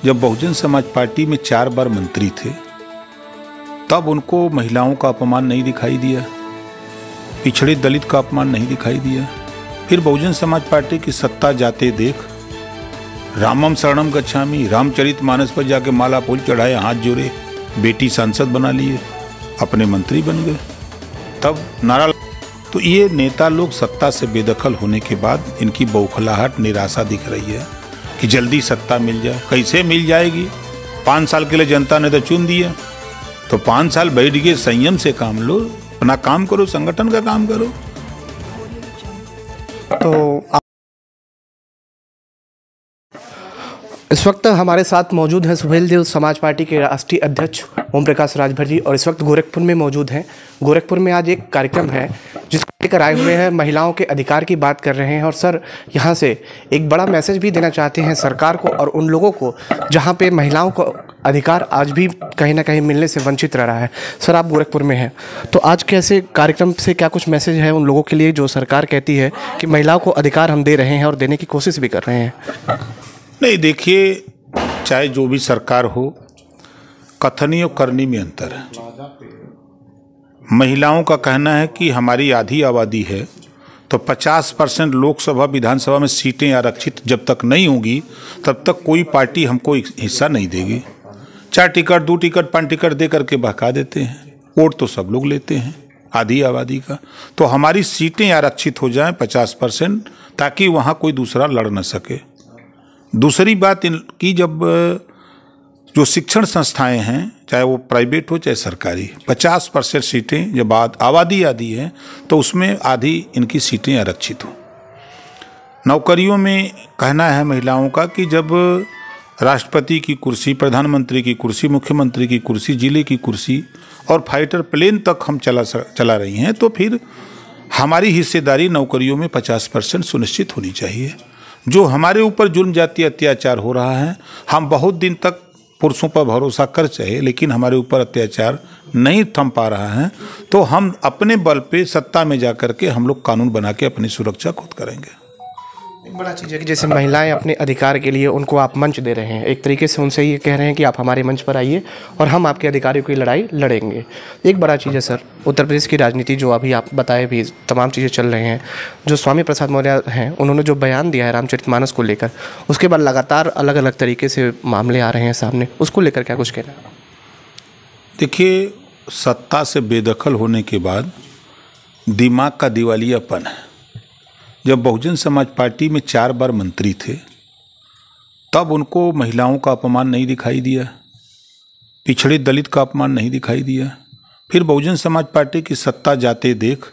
जब बहुजन समाज पार्टी में 4 बार मंत्री थे तब उनको महिलाओं का अपमान नहीं दिखाई दिया, पिछड़े दलित का अपमान नहीं दिखाई दिया। फिर बहुजन समाज पार्टी की सत्ता जाते देख रामम शरणम गच्छामि, रामचरितमानस पर जाके माला फूल चढ़ाए, हाथ जोड़े, बेटी सांसद बना लिए, अपने मंत्री बन गए। तब नारा। तो ये नेता लोग सत्ता से बेदखल होने के बाद इनकी बौखलाहट, निराशा दिख रही है कि जल्दी सत्ता मिल जाए। कैसे मिल जाएगी? 5 साल के लिए जनता ने तो चुन दिया, तो 5 साल बैठ के संयम से काम लो, अपना काम करो, संगठन का काम करो। तो इस वक्त हमारे साथ मौजूद हैं सुहेल देव समाज पार्टी के राष्ट्रीय अध्यक्ष ओम प्रकाश राजभर जी, और इस वक्त गोरखपुर में मौजूद हैं। गोरखपुर में आज एक कार्यक्रम है जिसको लेकर आए हुए हैं, महिलाओं के अधिकार की बात कर रहे हैं। और सर, यहाँ से एक बड़ा मैसेज भी देना चाहते हैं सरकार को और उन लोगों को जहाँ पे महिलाओं को अधिकार आज भी कहीं ना कहीं मिलने से वंचित रह रहा है। सर, आप गोरखपुर में हैं, तो आज कैसे कार्यक्रम से क्या कुछ मैसेज है उन लोगों के लिए जो सरकार कहती है कि महिलाओं को अधिकार हम दे रहे हैं और देने की कोशिश भी कर रहे हैं? नहीं, देखिए, चाहे जो भी सरकार हो, कथनी और करनी में अंतर है। महिलाओं का कहना है कि हमारी आधी आबादी है, तो 50% लोकसभा विधानसभा में सीटें आरक्षित जब तक नहीं होंगी तब तक कोई पार्टी हमको हिस्सा नहीं देगी। 4 टिकट, 2 टिकट, 5 टिकट दे करके बहका देते हैं। वोट तो सब लोग लेते हैं आधी आबादी का, तो हमारी सीटें आरक्षित हो जाएं 50%, ताकि वहाँ कोई दूसरा लड़ न सके। दूसरी बात इनकी, जब जो शिक्षण संस्थाएं हैं, चाहे वो प्राइवेट हो चाहे सरकारी, 50% सीटें जब आबादी आधी है तो उसमें आधी इनकी सीटें आरक्षित हो। नौकरियों में कहना है महिलाओं का कि जब राष्ट्रपति की कुर्सी, प्रधानमंत्री की कुर्सी, मुख्यमंत्री की कुर्सी, जिले की कुर्सी और फाइटर प्लेन तक हम चला रही हैं, तो फिर हमारी हिस्सेदारी नौकरियों में 50% सुनिश्चित होनी चाहिए। जो हमारे ऊपर जुल्म जातीय अत्याचार हो रहा है, हम बहुत दिन तक पुरुषों पर भरोसा कर चाहे, लेकिन हमारे ऊपर अत्याचार नहीं थम पा रहा है, तो हम अपने बल पे सत्ता में जा कर के हम लोग कानून बना के अपनी सुरक्षा खुद करेंगे। एक बड़ा चीज़ है कि जैसे महिलाएं अपने अधिकार के लिए उनको आप मंच दे रहे हैं, एक तरीके से उनसे ये कह रहे हैं कि आप हमारे मंच पर आइए और हम आपके अधिकारों की लड़ाई लड़ेंगे। एक बड़ा चीज़ है सर, उत्तर प्रदेश की राजनीति जो अभी आप बताए भी तमाम चीज़ें चल रही हैं, जो स्वामी प्रसाद मौर्य हैं उन्होंने जो बयान दिया है रामचरितमानस को लेकर, उसके बाद लगातार अलग अलग तरीके से मामले आ रहे हैं सामने, उसको लेकर क्या कुछ कहना है? देखिए, सत्ता से बेदखल होने के बाद दिमाग का दिवालियापन है। जब बहुजन समाज पार्टी में 4 बार मंत्री थे तब उनको महिलाओं का अपमान नहीं दिखाई दिया, पिछड़े दलित का अपमान नहीं दिखाई दिया। फिर बहुजन समाज पार्टी की सत्ता जाते देख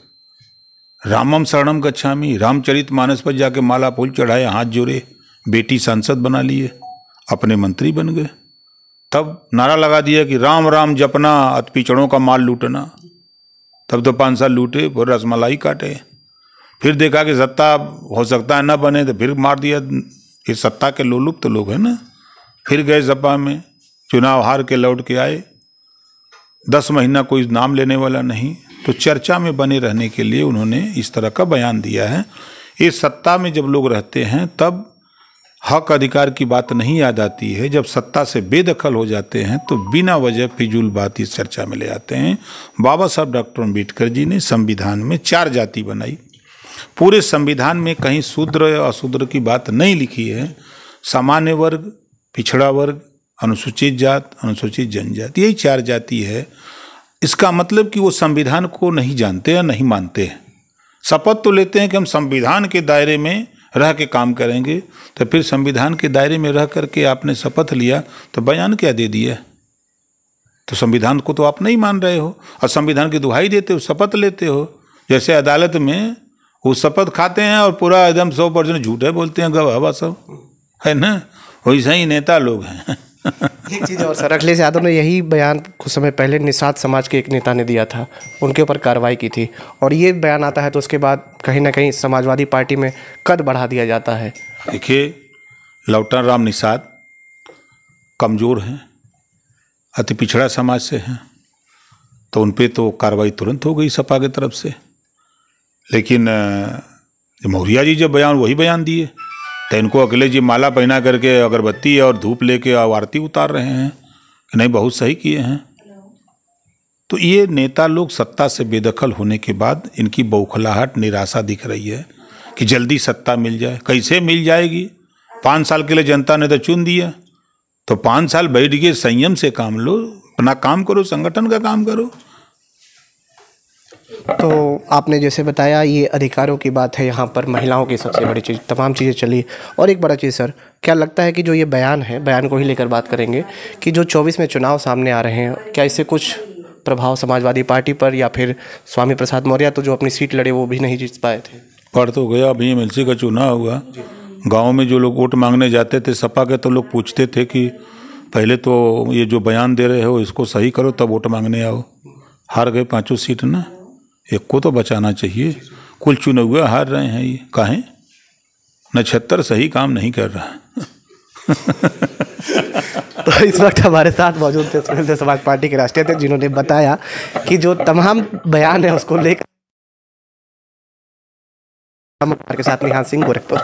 रामम शरणम गच्छामि, रामचरितमानस पर जाके माला फूल चढ़ाए, हाथ जोड़े, बेटी सांसद बना लिए, अपने मंत्री बन गए। तब नारा लगा दिया कि राम राम जपना, अति पिछड़ों का माल लूटना। तब तो 5 साल लूटे, फिर रसमलाई काटे। फिर देखा कि सत्ता हो सकता है न बने, तो फिर मार दिया। ये सत्ता के लोलुप तो लोग हैं ना। फिर गए सपा में, चुनाव हार के लौट के आए, 10 महीना कोई नाम लेने वाला नहीं, तो चर्चा में बने रहने के लिए उन्होंने इस तरह का बयान दिया है। ये सत्ता में जब लोग रहते हैं तब हक अधिकार की बात नहीं याद आती है, जब सत्ता से बेदखल हो जाते हैं तो बिना वजह फिजूल बात इस चर्चा में ले आते हैं। बाबा साहब डॉक्टर अम्बेडकर जी ने संविधान में 4 जाति बनाई। पूरे संविधान में कहीं शूद्र या अशूद्र की बात नहीं लिखी है। सामान्य वर्ग, पिछड़ा वर्ग, अनुसूचित जात, अनुसूचित जनजाति, यही 4 जाति है। इसका मतलब कि वो संविधान को नहीं जानते या नहीं मानते हैं। शपथ तो लेते हैं कि हम संविधान के दायरे में रह के काम करेंगे, तो फिर संविधान के दायरे में रह करके आपने शपथ लिया तो बयान क्या दे दिया? तो संविधान को तो आप नहीं मान रहे हो और संविधान की दुहाई देते हो, शपथ लेते हो। जैसे अदालत में वो शपथ खाते हैं और पूरा एकदम 100% झूठे बोलते हैं, गवाह सब, है ना? वैसे ही नेता लोग हैं। एक चीज़ और सर, अखिलेश यादव ने यही बयान कुछ समय पहले निषाद समाज के एक नेता ने दिया था, उनके ऊपर कार्रवाई की थी, और ये बयान आता है तो उसके बाद कहीं ना कहीं समाजवादी पार्टी में कद बढ़ा दिया जाता है। देखिए, लौटन राम निषाद कमज़ोर हैं, अति पिछड़ा समाज से हैं, तो उन पर तो कार्रवाई तुरंत हो गई सपा की तरफ से। लेकिन मौर्य जी जब बयान वही बयान दिए तो इनको अकेले जी माला पहना करके अगरबत्ती और धूप लेके आरती उतार रहे हैं कि नहीं, बहुत सही किए हैं। तो ये नेता लोग सत्ता से बेदखल होने के बाद इनकी बौखलाहट, निराशा दिख रही है कि जल्दी सत्ता मिल जाए। कैसे मिल जाएगी? 5 साल के लिए जनता ने तो चुन दिया, तो 5 साल बैठ के संयम से काम लो, अपना काम करो, संगठन का काम करो। तो आपने जैसे बताया ये अधिकारों की बात है, यहाँ पर महिलाओं की सबसे बड़ी चीज़, तमाम चीज़ें चली। और एक बड़ा चीज़ सर, क्या लगता है कि जो ये बयान है, बयान को ही लेकर बात करेंगे कि जो 24 में चुनाव सामने आ रहे हैं, क्या इससे कुछ प्रभाव समाजवादी पार्टी पर, या फिर स्वामी प्रसाद मौर्य तो जो अपनी सीट लड़े वो भी नहीं जीत पाए थे? पढ़ तो गया, अभी एमएलसी का चुनाव हुआ, गांव में जो लोग वोट मांगने जाते थे सपा के, तो लोग पूछते थे कि पहले तो ये जो बयान दे रहे हो इसको सही करो तब वोट मांगने आओ। हार गए 5 सीट ना, एक को तो बचाना चाहिए। कुल चुनाव हार रहे हैं, ये काहे? नक्षत्र सही काम नहीं कर रहा। तो इस वक्त हमारे साथ मौजूद थे सुहेलदेव समाज पार्टी के राष्ट्रीय अध्यक्ष, जिन्होंने बताया कि जो तमाम बयान है उसको लेकर के साथ निहाल सिंह, गोरखपुर।